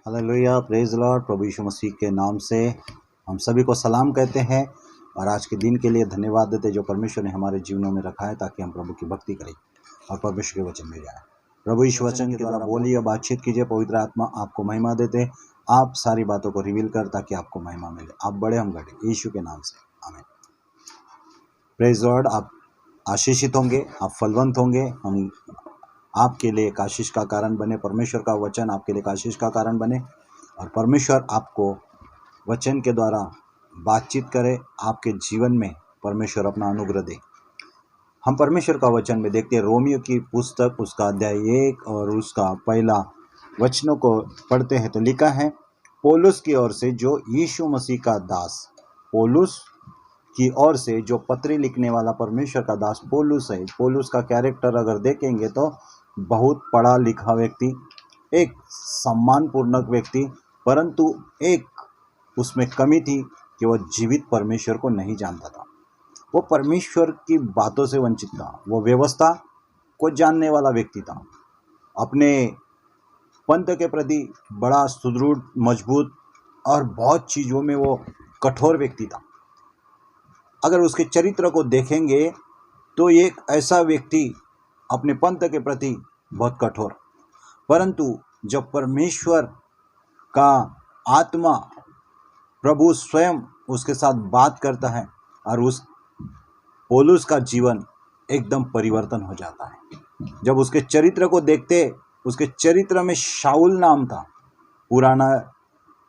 Hallelujah, praise lord. प्रभु यीशु मसीह के नाम से हम सभी को सलाम कहते हैं और आज के दिन के लिए धन्यवाद देते हैं जो परमेश्वर ने हमारे जीवनों में रखा है ताकि हम प्रभु की भक्ति करें और परमेश्वर के वचन में जाएं। प्रभु यीशु वचन के द्वारा बोलिए, बातचीत कीजिए। पवित्र आत्मा आपको महिमा देते, आप सारी बातों को रिवील कर ताकि आपको महिमा मिले। आप बड़े, हम घटे, यीशु के नाम से, आमीन। Praise Lord. आप आशीषित होंगे, आप फलवंत होंगे। हम आपके लिए एक आशीष का कारण बने। परमेश्वर का वचन आपके लिए एक आशीष का कारण बने और परमेश्वर आपको वचन के द्वारा बातचीत करे। आपके जीवन में परमेश्वर अपना अनुग्रह दे। हम परमेश्वर का वचन में देखते हैं, रोमियो की पुस्तक उसका अध्याय 1 और उसका पहला वचनों को पढ़ते हैं तो लिखा है, पौलुस की ओर से जो यीशु मसीह का दास, पौलुस की ओर से जो पत्री लिखने वाला परमेश्वर का दास पौलुस है। पौलुस का कैरेक्टर अगर देखेंगे तो बहुत पढ़ा लिखा व्यक्ति, एक सम्मानपूर्णक व्यक्ति, परंतु एक उसमें कमी थी कि वह जीवित परमेश्वर को नहीं जानता था। वो परमेश्वर की बातों से वंचित था। वो व्यवस्था को जानने वाला व्यक्ति था। अपने पंथ के प्रति बड़ा सुदृढ़, मजबूत और बहुत चीज़ों में वो कठोर व्यक्ति था। अगर उसके चरित्र को देखेंगे तो एक ऐसा व्यक्ति अपने पंथ के प्रति बहुत कठोर, परंतु जब परमेश्वर का आत्मा, प्रभु स्वयं उसके साथ बात करता है और उस पौलुस का जीवन एकदम परिवर्तन हो जाता है। जब उसके चरित्र को देखते, उसके चरित्र में शाऊल नाम था, पुराना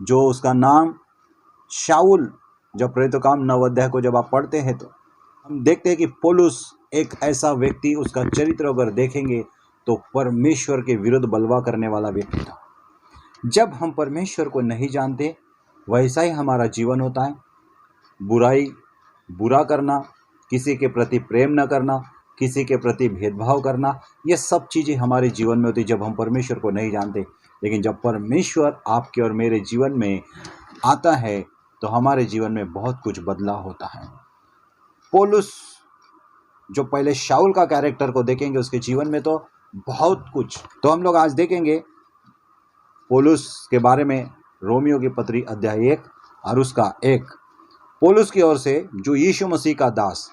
जो उसका नाम शाऊल। जब प्रेरितों काम 9 अध्याय को जब आप पढ़ते हैं तो हम देखते हैं कि पौलुस एक ऐसा व्यक्ति, उसका चरित्र अगर देखेंगे तो परमेश्वर के विरुद्ध बलवा करने वाला व्यक्ति था। जब हम परमेश्वर को नहीं जानते, वैसा ही हमारा जीवन होता है। बुराई, बुरा करना, किसी के प्रति प्रेम न करना, किसी के प्रति भेदभाव करना, ये सब चीज़ें हमारे जीवन में होती जब हम परमेश्वर को नहीं जानते। लेकिन जब परमेश्वर आपके और मेरे जीवन में आता है तो हमारे जीवन में बहुत कुछ बदलाव होता है। पौलुस जो पहले शाऊल का कैरेक्टर को देखेंगे, उसके जीवन में तो बहुत कुछ, तो हम लोग आज देखेंगे पौलुस के बारे में। रोमियो की पत्री अध्याय 1 और उसका 1। पौलुस की ओर से जो यीशु मसीह का दास,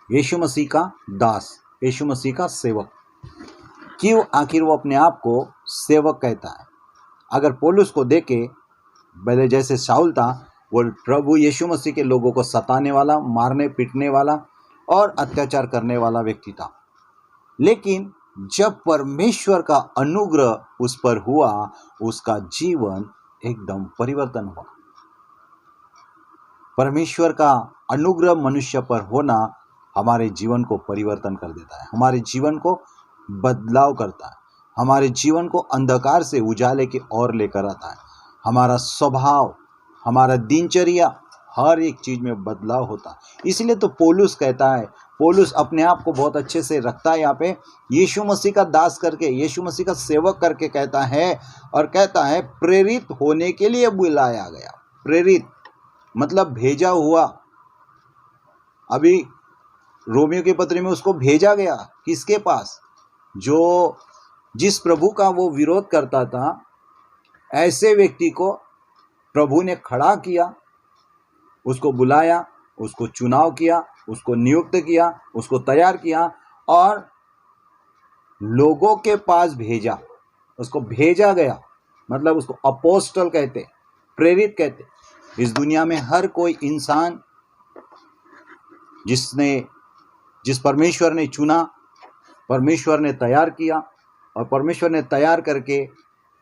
यीशु मसीह का दास, यीशु मसीह का सेवक। क्यों आखिर वो अपने आप को सेवक कहता है? अगर पौलुस को देखे, पहले जैसे शाऊल था, वो प्रभु यीशु मसीह के लोगों को सताने वाला, मारने पीटने वाला और अत्याचार करने वाला व्यक्ति था। लेकिन जब परमेश्वर का अनुग्रह उस पर हुआ, उसका जीवन एकदम परिवर्तन हुआ। परमेश्वर का अनुग्रह मनुष्य पर होना हमारे जीवन को परिवर्तन कर देता है, हमारे जीवन को बदलाव करता है, हमारे जीवन को अंधकार से उजाले की ओर लेकर आता है। हमारा स्वभाव, हमारा दिनचर्या, हर एक चीज़ में बदलाव होता है। इसलिए तो पौलुस कहता है, पौलुस अपने आप को बहुत अच्छे से रखता है यहाँ पे, यीशु मसीह का दास करके, यीशु मसीह का सेवक करके कहता है, और कहता है प्रेरित होने के लिए बुलाया गया। प्रेरित मतलब भेजा हुआ। अभी रोमियो की पत्री में उसको भेजा गया किसके पास? जो जिस प्रभु का वो विरोध करता था, ऐसे व्यक्ति को प्रभु ने खड़ा किया, उसको बुलाया, उसको चुनाव किया, उसको नियुक्त किया, उसको तैयार किया और लोगों के पास भेजा। उसको भेजा गया मतलब उसको अपोस्टल कहते, प्रेरित कहते। इस दुनिया में हर कोई इंसान जिस परमेश्वर ने चुना, परमेश्वर ने तैयार किया और परमेश्वर ने तैयार करके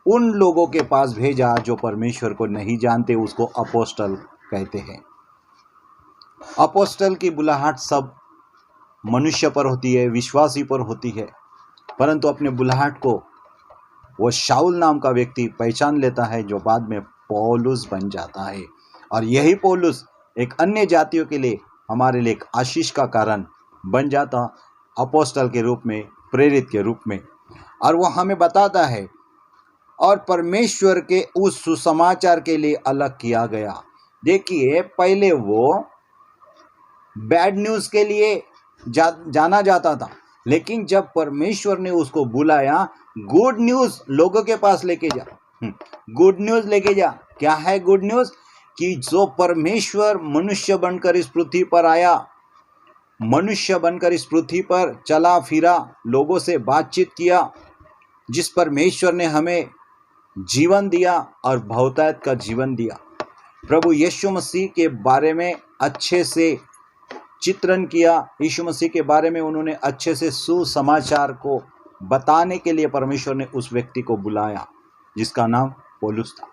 उन लोगों के पास भेजा जो परमेश्वर को नहीं जानते, उसको अपोस्टल कहते हैं। अपोस्टल की बुलाहट सब मनुष्य पर होती है, विश्वासी पर होती है, परंतु अपने बुलाहट को वो शाऊल नाम का व्यक्ति पहचान लेता है, जो बाद में पौलुस बन जाता है। और यही पौलुस एक अन्य जातियों के लिए, हमारे लिए एक आशीष का कारण बन जाता, अपोस्टल के रूप में, प्रेरित के रूप में। और वो हमें बताता है, और परमेश्वर के उस सुसमाचार के लिए अलग किया गया। देखिए, पहले वो बैड न्यूज़ के लिए जाना जाता था, लेकिन जब परमेश्वर ने उसको बुलाया, गुड न्यूज़ लोगों के पास लेके जा, गुड न्यूज़ लेके जा। क्या है गुड न्यूज़? कि जो परमेश्वर मनुष्य बनकर इस पृथ्वी पर आया, मनुष्य बनकर इस पृथ्वी पर चला फिरा, लोगों से बातचीत किया, जिस परमेश्वर ने हमें जीवन दिया और बहुतायत का जीवन दिया, प्रभु यीशु मसीह के बारे में अच्छे से चित्रण किया। यीशु मसीह के बारे में उन्होंने अच्छे से सुसमाचार को बताने के लिए परमेश्वर ने उस व्यक्ति को बुलाया जिसका नाम पौलुस था।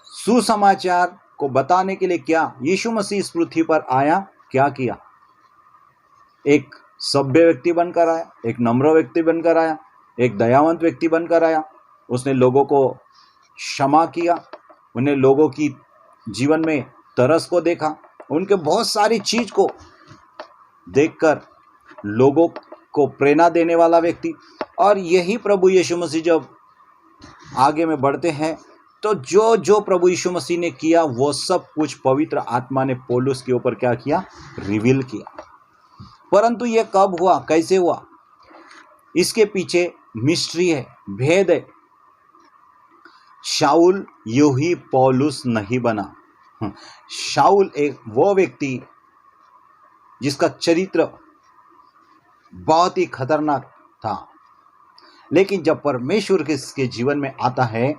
सुसमाचार को बताने के लिए क्या यीशु मसीह इस पृथ्वी पर आया, क्या किया? एक सभ्य व्यक्ति बनकर आया, एक नम्र व्यक्ति बनकर आया, एक दयावंत व्यक्ति बनकर आया। उसने लोगों को क्षमा किया, उन्हें लोगों की जीवन में तरस को देखा, उनके बहुत सारी चीज को देखकर लोगों को प्रेरणा देने वाला व्यक्ति। और यही प्रभु यीशु मसीह जब आगे में बढ़ते हैं तो जो जो प्रभु यीशु मसीह ने किया वो सब कुछ पवित्र आत्मा ने पौलुस के ऊपर क्या किया? रिवील किया। परंतु ये कब हुआ, कैसे हुआ? इसके पीछे मिस्ट्री है, भेद है। शाऊल यूं ही पौलुस नहीं बना। शाऊल एक वो व्यक्ति जिसका चरित्र बहुत ही खतरनाक था, लेकिन जब परमेश्वर के जीवन में आता है,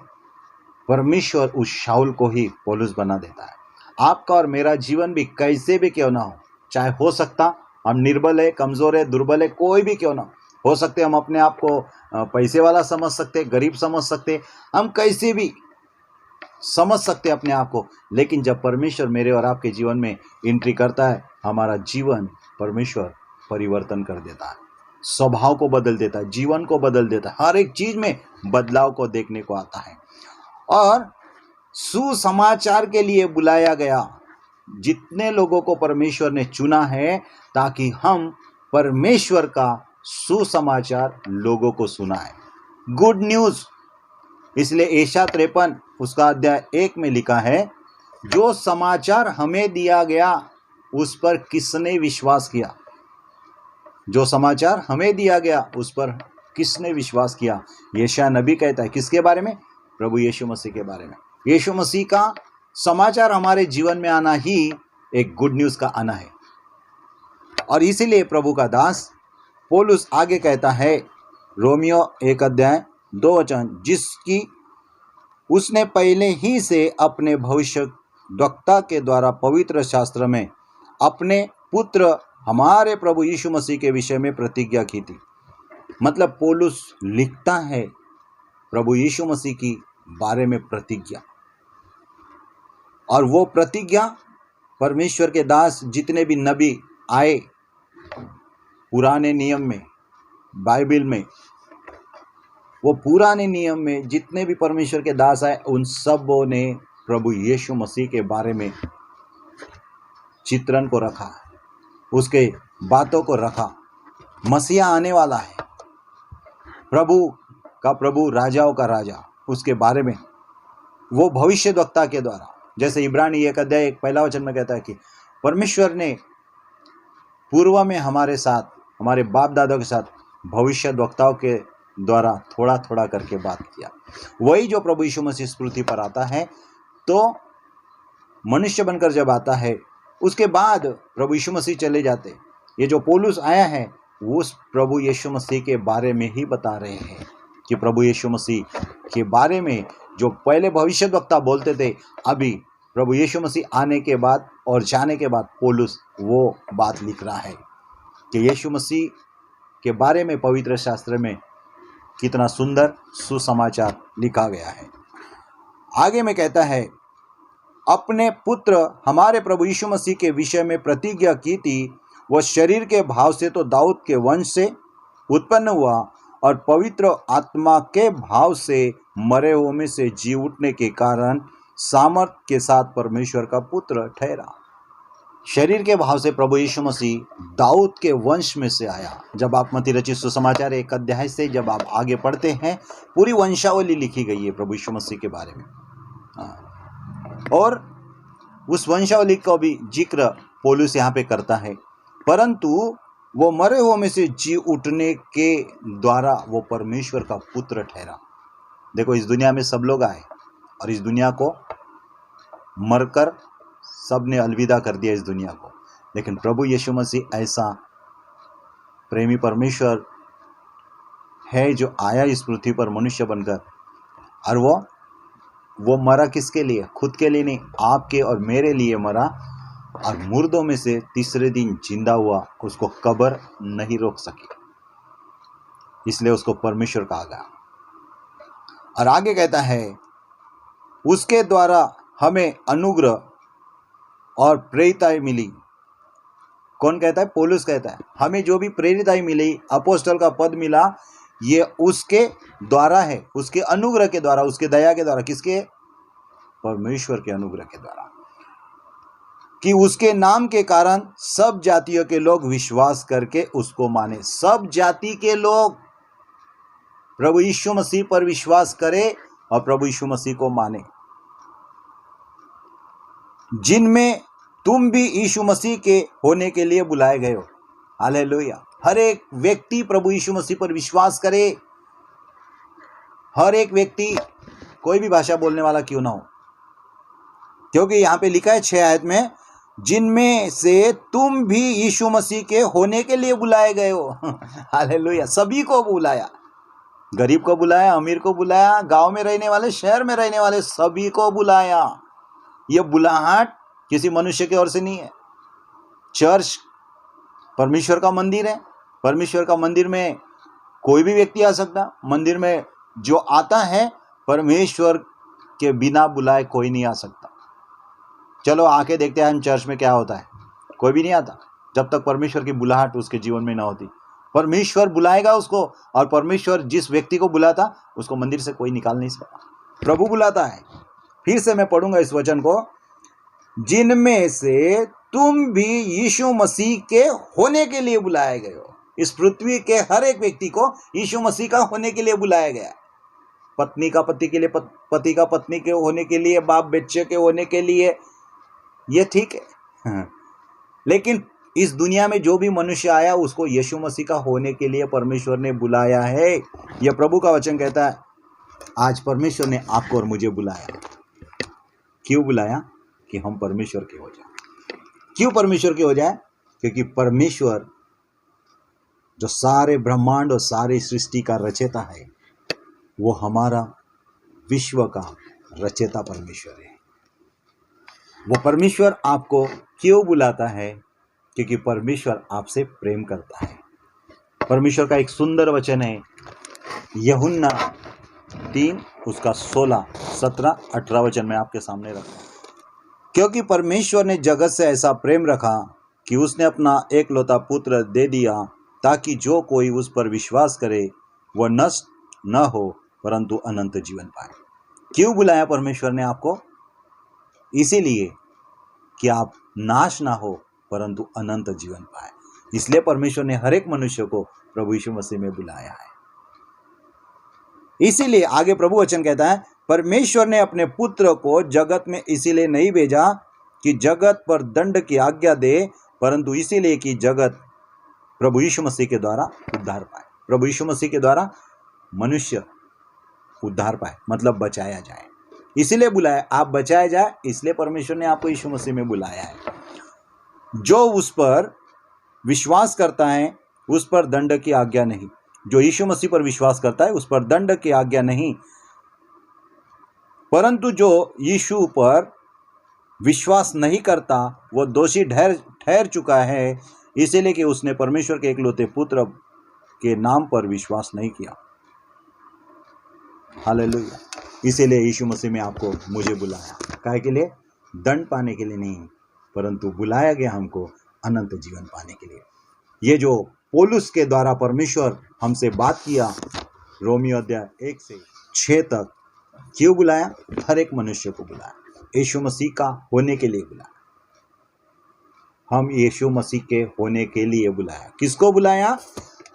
परमेश्वर उस शाऊल को ही पौलुस बना देता है। आपका और मेरा जीवन भी कैसे भी क्यों ना हो, हो सकता हम निर्बल है, कमजोर है, दुर्बल है, कोई भी क्यों ना हो सकते, हम अपने आप को पैसे वाला समझ सकते, गरीब समझ सकते, हम कैसे भी समझ सकते अपने आप को, लेकिन जब परमेश्वर मेरे और आपके जीवन में एंट्री करता है, हमारा जीवन परमेश्वर परिवर्तन कर देता है, स्वभाव को बदल देता है, जीवन को बदल देता है, हर एक चीज में बदलाव को देखने को आता है। और सुसमाचार के लिए बुलाया गया जितने लोगों को परमेश्वर ने चुना है ताकि हम परमेश्वर का सुसमाचार लोगों को सुनाए, गुड न्यूज। इसलिए एशिया 53 उसका अध्याय 1 में लिखा है, जो समाचार हमें दिया गया उस पर किसने विश्वास किया? जो समाचार हमें दिया गया उस पर किसने विश्वास किया? यशायाह नबी कहता है किसके बारे में? प्रभु यीशु मसीह के बारे में। यीशु मसीह का समाचार हमारे जीवन में आना ही एक गुड न्यूज का आना है। और इसीलिए प्रभु का दास पौलुस आगे कहता है, रोमियो 1 अध्याय 2 वचन, जिसकी उसने पहले ही से अपने भविष्यद्वक्ता के द्वारा पवित्र शास्त्र में अपने पुत्र हमारे प्रभु यीशु मसीह के विषय में प्रतिज्ञा की थी। मतलब पौलुस लिखता है प्रभु यीशु मसीह की बारे में प्रतिज्ञा, और वो प्रतिज्ञा परमेश्वर के दास जितने भी नबी आए पुराने नियम में, बाइबल में, वो पुराने नियम में जितने भी परमेश्वर के दास आए उन सबों ने प्रभु यीशु मसीह के बारे में चित्रण को रखा, उसके बातों को रखा। मसीहा आने वाला है, प्रभु का प्रभु, राजाओं का राजा, उसके बारे में वो भविष्यद्वक्ता के द्वारा, जैसे इब्रानी 1 अध्याय 1 वचन में कहता है कि परमेश्वर ने पूर्व में हमारे साथ, हमारे बाप दादा के साथ भविष्यद्वक्ताओं के द्वारा थोड़ा थोड़ा करके बात किया। वही जो प्रभु यीशु मसीह पृथ्वी पर आता है, तो मनुष्य बनकर जब आता है उसके बाद प्रभु यीशु मसीह चले जाते। ये जो पौलुस आया है उस प्रभु यीशु मसीह के बारे में ही बता रहे हैं कि प्रभु यीशु मसीह के बारे में जो पहले भविष्यद्वक्ता बोलते थे, अभी प्रभु यीशु मसीह आने के बाद और जाने के बाद पौलुस वो बात लिख रहा है कि यीशु मसीह के बारे में पवित्र शास्त्र में कितना सुंदर सुसमाचार लिखा गया है। आगे में कहता है, अपने पुत्र हमारे प्रभु यीशु मसीह के विषय में प्रतिज्ञा की थी, वह शरीर के भाव से तो दाऊद के वंश से उत्पन्न हुआ और पवित्र आत्मा के भाव से मरे हुए में से जी उठने के कारण सामर्थ के साथ परमेश्वर का पुत्र ठहरा। शरीर के भाव से प्रभु यीशु मसीह दाऊद के वंश में से आया। जब आप मत्ती रचित सुसमाचार 1 अध्याय से जब आप आगे पढ़ते हैं, पूरी वंशावली लिखी गई है प्रभु यीशु मसीह के बारे में, और उस वंशावली का भी जिक्र पौलुस यहाँ पे करता है। परंतु वो मरे हुओं में से जी उठने के द्वारा वो परमेश्वर का पुत्र ठहरा। देखो, इस दुनिया में सब लोग आए और इस दुनिया को मरकर सब ने अलविदा कर दिया इस दुनिया को, लेकिन प्रभु यीशु मसीह ऐसा प्रेमी परमेश्वर है जो आया इस पृथ्वी पर मनुष्य बनकर, और वो मरा किसके लिए? खुद के लिए नहीं, आपके और मेरे लिए मरा, और मुर्दों में से तीसरे दिन जिंदा हुआ। उसको कब्र नहीं रोक सकी, इसलिए उसको परमेश्वर कहा गया। और आगे कहता है, उसके द्वारा हमें अनुग्रह और प्रेरिताई मिली। कौन कहता है? पौलुस कहता है, हमें जो भी प्रेरिताई मिली, अपोस्टल का पद मिला, ये उसके द्वारा है, उसके अनुग्रह के द्वारा, उसके दया के द्वारा। किसके? परमेश्वर के अनुग्रह के द्वारा, कि उसके नाम के कारण सब जातियों के लोग विश्वास करके उसको माने। सब जाति के लोग प्रभु यीशु मसीह पर विश्वास करें और प्रभु यीशु मसीह को माने, जिनमें तुम भी यीशु मसीह के होने के लिए बुलाए गए हो। हालेलुया। हर एक व्यक्ति प्रभु यीशु मसीह पर विश्वास करे। हर एक व्यक्ति, कोई भी भाषा बोलने वाला क्यों ना हो, क्योंकि यहां पे लिखा है 6 आयत में, जिनमें से तुम भी यीशु मसीह के होने के लिए बुलाए गए हो। हालेलुया। सभी को बुलाया, गरीब को बुलाया, अमीर को बुलाया, गांव में रहने वाले, शहर में रहने वाले, सभी को बुलाया। यह बुलाहट किसी मनुष्य की ओर से नहीं है। चर्च परमेश्वर का मंदिर है। परमेश्वर का मंदिर में कोई भी व्यक्ति आ सकता। मंदिर में जो आता है, परमेश्वर के बिना बुलाए कोई नहीं आ सकता। चलो आके देखते हैं हम चर्च में क्या होता है। कोई भी नहीं आता जब तक परमेश्वर की बुलाहट उसके जीवन में ना होती। परमेश्वर बुलाएगा उसको, और परमेश्वर जिस व्यक्ति को बुलाता उसको मंदिर से कोई निकाल नहीं सकता। प्रभु बुलाता है। फिर से मैं पढ़ूंगा इस वचन को, जिनमें से तुम भी यीशु मसीह के होने के लिए बुलाए गए हो। इस पृथ्वी के हर एक व्यक्ति को यीशु मसीह का होने के लिए बुलाया गया। पत्नी का पति के लिए, पति का पत्नी के होने के लिए, बाप बच्चे के होने के लिए, ये ठीक है। लेकिन इस दुनिया में जो भी मनुष्य आया उसको यीशु मसीह का होने के लिए परमेश्वर ने बुलाया है। यह प्रभु का वचन कहता है। आज परमेश्वर ने आपको और मुझे बुलाया। क्यों बुलाया? कि हम परमेश्वर के हो जाए। क्यों परमेश्वर के हो जाए? क्योंकि परमेश्वर जो सारे ब्रह्मांड और सारी सृष्टि का रचयिता है, वो हमारा विश्व का रचयिता परमेश्वर है। वो परमेश्वर आपको क्यों बुलाता है? क्योंकि परमेश्वर आपसे प्रेम करता है। परमेश्वर का एक सुंदर वचन है, यूहन्ना 3 उसका 16, 17, 18 वचन मैं आपके सामने रखा। क्योंकि परमेश्वर ने जगत से ऐसा प्रेम रखा कि उसने अपना एकलौता पुत्र दे दिया, ताकि जो कोई उस पर विश्वास करे वह नष्ट न हो परंतु अनंत जीवन पाए। क्यों बुलाया परमेश्वर ने आपको? इसीलिए कि आप नाश ना हो परंतु अनंत जीवन पाए। इसलिए परमेश्वर ने हर एक मनुष्य को प्रभु यीशु मसीह में बुलाया है। इसीलिए आगे प्रभु वचन कहता है, परमेश्वर ने अपने पुत्र को जगत में इसीलिए नहीं भेजा कि जगत पर दंड की आज्ञा दे, परंतु इसीलिए कि जगत प्रभु यीशु मसीह के द्वारा उद्धार पाए। प्रभु यीशु मसीह के द्वारा मनुष्य उद्धार पाए, मतलब बचाया जाए। इसीलिए बुलाया, आप बचाए जाए, इसलिए परमेश्वर ने आपको यीशु मसीह में बुलाया है। जो उस पर विश्वास करता है उस पर दंड की आज्ञा नहीं। जो यीशु मसीह पर विश्वास करता है उस पर दंड की आज्ञा नहीं, परंतु जो यीशु पर विश्वास नहीं करता वो दोषी ठहर चुका है, इसीलिए कि उसने परमेश्वर के एकलौते पुत्र के नाम पर विश्वास नहीं किया। हालेलुया। इसीलिए यीशु मसीह में आपको मुझे बुलाया। काहे के लिए? दंड पाने के लिए नहीं, परंतु बुलाया गया हमको अनंत जीवन पाने के लिए। ये जो पौलुस के द्वारा परमेश्वर हमसे बात किया, रोमियो अध्याय 1 से 6 तक, क्यों बुलाया? हर एक मनुष्य को बुलाया, यीशु मसीह का होने के लिए बुलाया। हम यीशु मसीह के होने के लिए बुलाया। किसको बुलाया?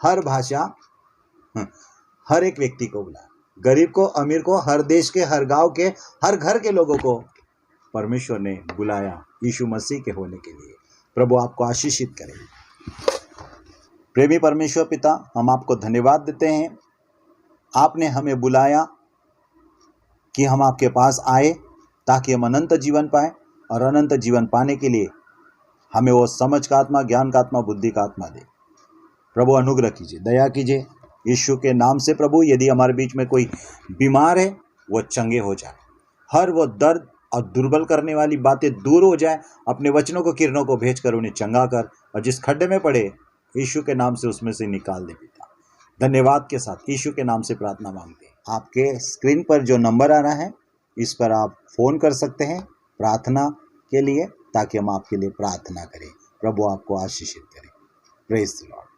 हर भाषा, हर एक व्यक्ति को बुलाया। गरीब को, अमीर को, हर देश के, हर गांव के, हर घर के लोगों को परमेश्वर ने बुलाया यीशु मसीह के होने के लिए। प्रभु आपको आशीषित करे। प्रेमी परमेश्वर पिता, हम आपको धन्यवाद देते हैं, आपने हमें बुलाया कि हम आपके पास आए ताकि हम अनंत जीवन पाए, और अनंत जीवन पाने के लिए हमें वो समझ का आत्मा, ज्ञान का आत्मा, बुद्धि का आत्मा दे। प्रभु अनुग्रह कीजिए, दया कीजिए यीशु के नाम से। प्रभु यदि हमारे बीच में कोई बीमार है वो चंगे हो जाए, हर वो दर्द और दुर्बल करने वाली बातें दूर हो जाए। अपने वचनों को, किरणों को भेजकर उन्हें चंगा कर, और जिस खड्डे में पड़े यीशु के नाम से उसमें से निकाल दे पिता। धन्यवाद के साथ यीशु के नाम से प्रार्थना मांगते हैं। आपके स्क्रीन पर जो नंबर आ रहा है इस पर आप फ़ोन कर सकते हैं प्रार्थना के लिए, ताकि हम आपके लिए प्रार्थना करें। प्रभु आपको आशीषित करें। Praise the Lord.